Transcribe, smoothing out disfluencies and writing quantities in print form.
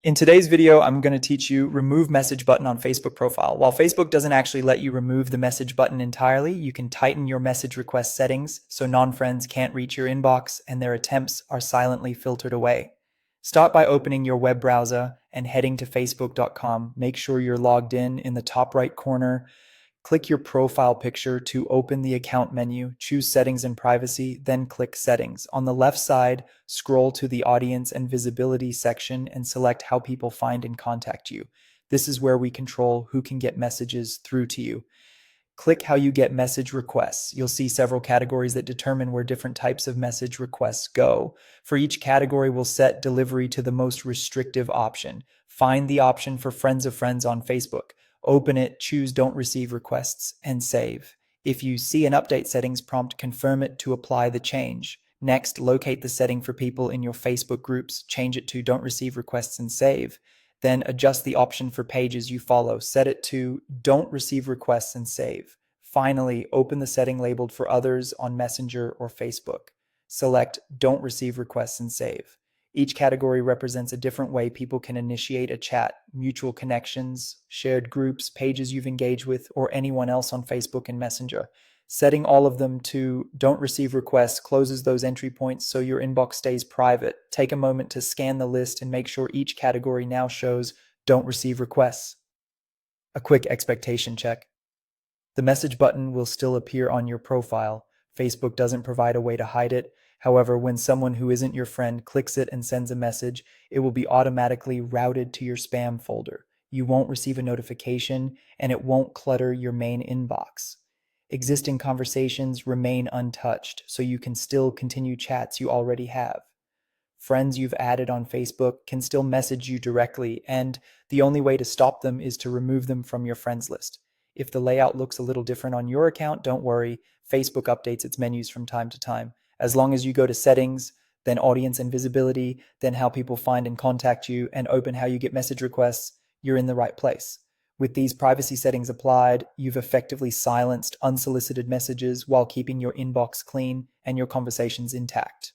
In today's video, I'm going to teach you remove message button on Facebook profile. While Facebook doesn't actually let you remove the message button entirely, you can tighten your message request settings so non-friends can't reach your inbox and their attempts are silently filtered away. Start by opening your web browser and heading to facebook.com. Make sure you're logged in the top right corner. Click your profile picture to open the account menu, choose settings and privacy, then click settings. On the left side, scroll to the audience and visibility section and select how people find and contact you. This is where we control who can get messages through to you. Click how you get message requests. You'll see several categories that determine where different types of message requests go. For each category, we'll set delivery to the most restrictive option. Find the option for friends of friends on Facebook. Open it, choose don't receive requests, and save. If you see an update settings prompt, confirm it to apply the change. Next, locate the setting for people in your Facebook groups, change it to don't receive requests and save. Then adjust the option for pages you follow. Set it to don't receive requests and save. Finally, open the setting labeled for others on Messenger or Facebook. Select don't receive requests and save. Each category represents a different way people can initiate a chat, mutual connections, shared groups, pages you've engaged with, or anyone else on Facebook and Messenger. Setting all of them to don't receive requests closes those entry points so your inbox stays private. Take a moment to scan the list and make sure each category now shows don't receive requests. A quick expectation check. The message button will still appear on your profile. Facebook doesn't provide a way to hide it. However, when someone who isn't your friend clicks it and sends a message, it will be automatically routed to your spam folder. You won't receive a notification, and it won't clutter your main inbox. Existing conversations remain untouched, so you can still continue chats you already have. Friends you've added on Facebook can still message you directly, and the only way to stop them is to remove them from your friends list. If the layout looks a little different on your account, don't worry. Facebook updates its menus from time to time. As long as you go to settings, then audience and visibility, then how people find and contact you, and open how you get message requests, you're in the right place. With these privacy settings applied, you've effectively silenced unsolicited messages while keeping your inbox clean and your conversations intact.